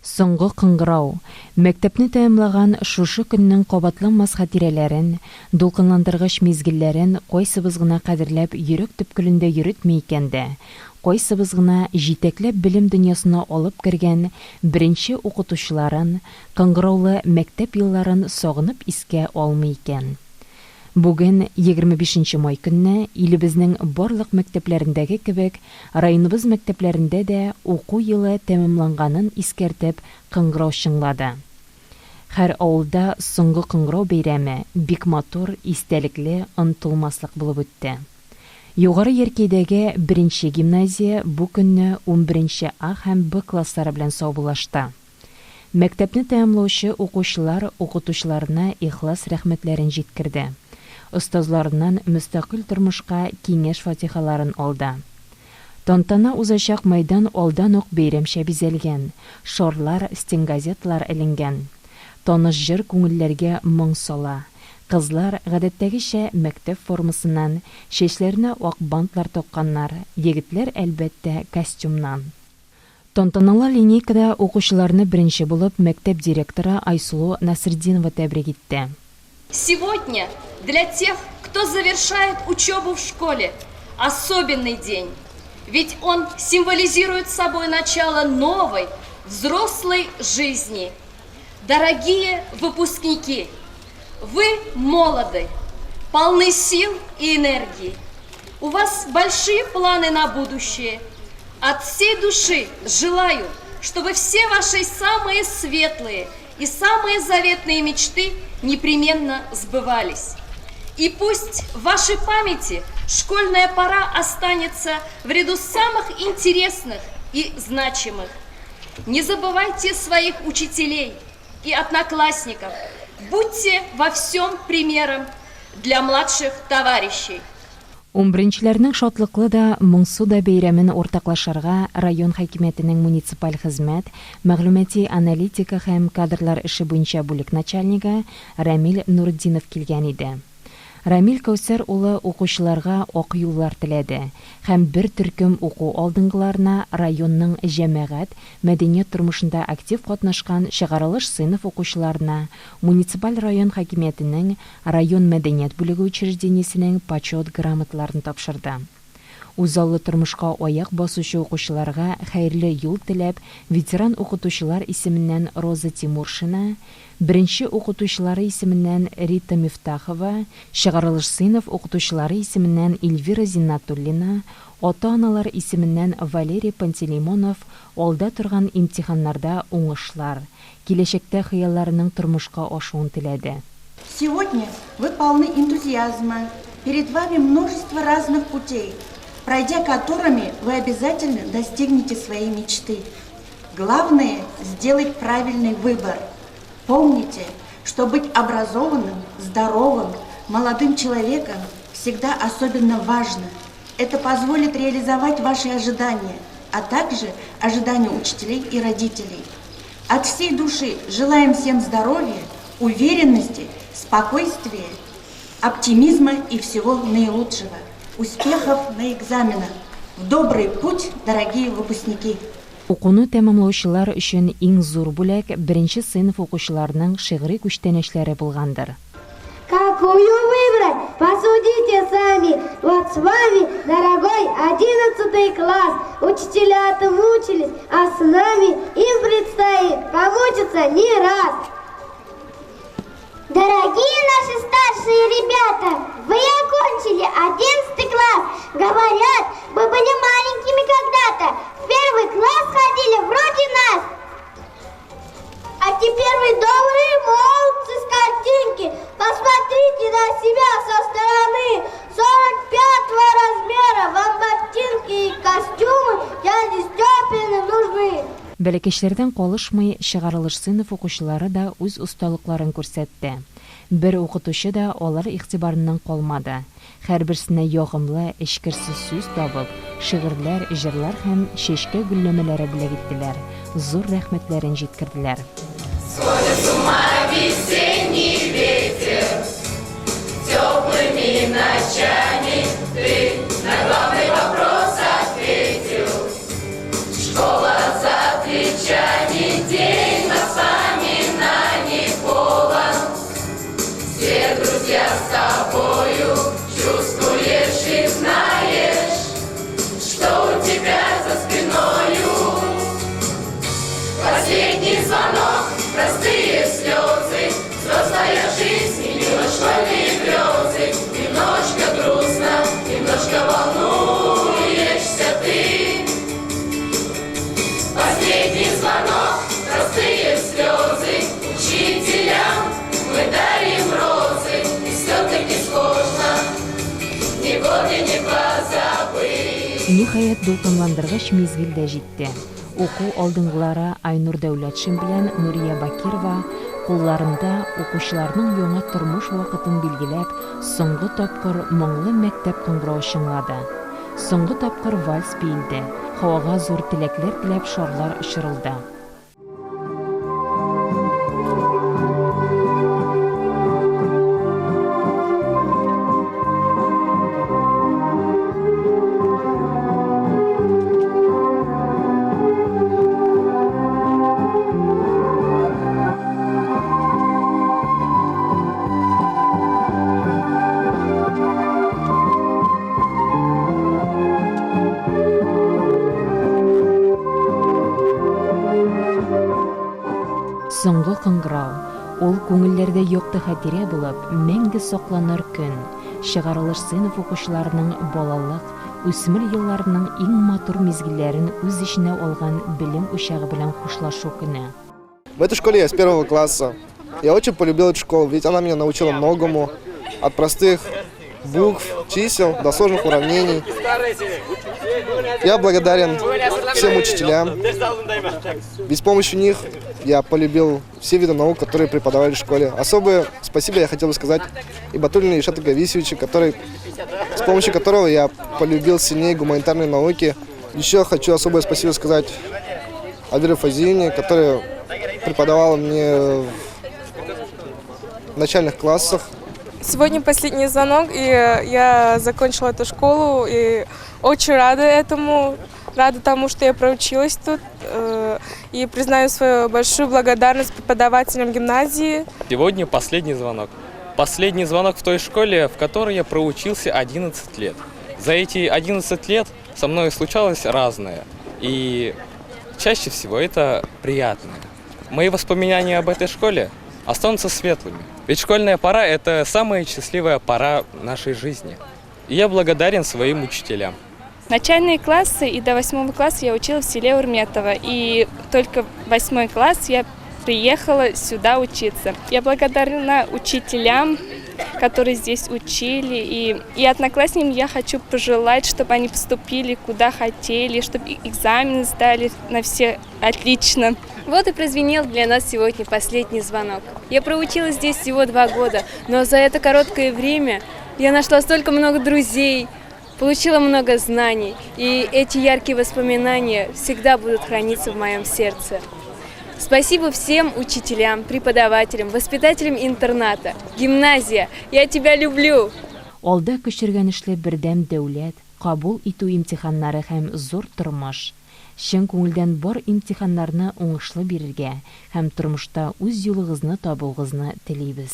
Соңгы кыңгырау. Мәктәпне тәмамлаган шушы көннең кабатланмас хатирәләрен, дулкынландыргыч мизгелләрен кайсыбыз гына кадерләп йөрәк төпкелендә йөритми икән дә, кайсыбыз гына җитәкләп белем дөньясына алып кергән беренче укытучыларын, кыңгыраулы мәктәп елларын сагынып искә алмый икән. Бүген 25 май көнне илебезнең барлык мәктәпләрендәге кебек, районыбыз мәктәпләрендә дә уку елы тәмамланганын искәртеп кыңгырау чыңлады. Һәр авылда соңгы кыңгырау бәйрәме бик матур, истәлекле, онытылмаслык булып үтте. Югары Яркәйдәге 1-нче гимназия бу көнне 11-нче А һәм Б класслары белән саубуллашты. Мәктәпне тәмамлаучы укучылар укытучыларына ихлас рәхмәтләрен җиткерде. Остазларыннан мөстәкыйль тормышка киңәш фатихаларын алды. Тантана узачак майдан алдан ук бәйрәмчә бизәлгән, шарлар, стенгазетлар эленгән. Таныш җыр күңелләргә моң сала. Кызлар гадәттәгечә мәктәп формасыннан, чәчләренә ак бантлар такканнар, егетләр әлбәттә костюмнан. Тантаналы линейкада укучыларны беренче булып мәктәп директоры Айсулу Насырдинова тәбрик итте. Сегодня для тех, кто завершает учебу в школе, особенный день. Ведь он символизирует собой начало новой, взрослой жизни. Дорогие выпускники, вы молоды, полны сил и энергии. У вас большие планы на будущее. От всей души желаю, чтобы все ваши самые светлые и самые заветные мечты непременно сбывались. И пусть в вашей памяти школьная пора останется в ряду самых интересных и значимых. Не забывайте своих учителей и одноклассников. Будьте во всем примером для младших товарищей. 11-ләрнең шатлыклы да, моңсу да бәйрәмен уртаклашырга район хакимиятенең муниципаль хезмәт, мәгълүмати аналитика һәм кадрлар эше буенча бүлек начальнигы Рамил Нурдинов килгән иде. Рамил Кәүсәр улы укучыларга ак юллар теләде һәм бер төркем уку алдынгыларына районның җәмәгать, мәдәният тормышында актив катнашкан чыгарылыш сыйныф укучыларына муниципаль район хакимиятенең район мәдәният бүлеге учреждениесенең почет грамоталарын тапшырды. Үзаллы тормышка аяк басучы укучыларга хәерле юл теләп, ветеран укытучылар исеменнән Роза Тимуршина, беренче укытучылары исеменнән Рита Мифтахова, чыгарылыш сыйныф укытучылары исеменнән Эльвира Зиннатуллина, ата-аналар исеменнән Валерий Пантелеймонов алда торган имтиханнарда уңышлар, киләчәктә хыялларының тормышка ашуын теләде. Сегодня вы полны энтузиазма. Перед вами множество разных путей, пройдя которыми вы обязательно достигнете своей мечты. Главное – сделать правильный выбор. Помните, что быть образованным, здоровым, молодым человеком всегда особенно важно. Это позволит реализовать ваши ожидания, а также ожидания учителей и родителей. От всей души желаем всем здоровья, уверенности, спокойствия, оптимизма и всего наилучшего. Успехов на экзаменах. В добрый путь, дорогие выпускники! Укуны тәмамлаучылар өчен иң зур бүләк беренче сыйныф укучыларының шигъри күчтәнәчләре булгандыр. Какую выбрать? Посудите сами. Вот с вами, дорогой 11 класс. Учителя-то мучились, а с нами им предстоит помучиться не раз. Дорогие наши старшие ребята, вы окончили 11 класс. Говорят, вы были маленькими когда-то. В первый класс ходили вроде нас. А теперь вы добрые молодцы с картинки. Посмотрите на себя со стороны. 45-го размера. Вам ботинки и костюмы дяди Степины нужны. Бәләкәчләрдән калышмый, чыгарылыш сыйныф укучылары да үз усталыкларын күрсәтте. Бер укытучы да алар игътибарыннан калмады. Һәрберсенә ягымлы, эчкерсез сүз табып, шигырьләр, җырлар һәм чәчкә гөлләмәләре бүләк иттеләр. Зур рәхмәтләрен җиткерделәр. Сходит с ума весенний ветер, теплыми ночами ты на главный вопрос ответил. Школа за плечами. День воспоминаний полон. Все друзья с тобою, чувствуешь и знаешь, что у тебя за спиною. Последний звонок, простые слезы, взрослая жизнь и мимо школьные грезы. Немножко грустно, немножко волнуешься ты. Последний звонок, простые слезы, учителям мы дарим розы. И все-таки сложно ни годы не позабыть. Ниһаят дулкынландыргыч мизгил дә җитте. Уку алдынгылары Айнур Дәүләтшин белән Нурия Бакирова кулларында укучыларның яңа тормыш вакытын билгеләп, соңгы тапкыр моңлы мәктәп кыңгырау чыңлады. Соңгы тапкыр вальс биелде. Һавага зур теләкләр теләп шарлар очырылды. Соңгы кыңгырау. Ул күңелләрдә якты хатирә булып, мәңге сакланыр көн. Чыгарылыш сыйныф укучыларының балалык, үсмер елларының иң матур мизгилләрен үз иченә алган белем учагы белән хушлашу көне. В этой школе я с 1 класса. Я очень полюбил эту школу, ведь она меня научила многому. От простых букв, чисел до сложных уравнений. Я благодарен всем учителям. Ведь с помощью них я полюбил все виды наук, которые преподавали в школе. Особое спасибо я хотел бы сказать и Батуллину Ильшату Гависовичу, с помощью которого я полюбил сильнее гуманитарные науки. Еще хочу особое спасибо сказать Альбере Фазиевне, которая преподавала мне в начальных классах. Сегодня последний звонок, и я закончила эту школу, и очень рада этому, рада тому, что я проучилась тут, и признаю свою большую благодарность преподавателям гимназии. Сегодня последний звонок. Последний звонок в той школе, в которой я проучился 11 лет. За эти 11 лет со мной случалось разное, и чаще всего это приятное. Мои воспоминания об этой школе останутся светлыми. Ведь школьная пора – это самая счастливая пора нашей жизни. И я благодарен своим учителям. Начальные классы и до 8 класса я училась в селе Урметово. И только в 8 класс я приехала сюда учиться. Я благодарна учителям, которые здесь учили. И одноклассникам я хочу пожелать, чтобы они поступили куда хотели, чтобы экзамены сдали на все отлично. Вот и прозвенел для нас сегодня последний звонок. Я проучилась здесь всего 2 года, но за это короткое время я нашла столько много друзей, получила много знаний, и эти яркие воспоминания всегда будут храниться в моем сердце. Спасибо всем учителям, преподавателям, воспитателям интерната. Гимназия, я тебя люблю! Алда көчергәнешле бердәм дәүләт, кабул итү имтиханнары һәм зур тормыш. Чын күңелдән бар имтиханнарны уңышлы бирергә һәм тормышта үз юлыгызны табуыгызны телибез.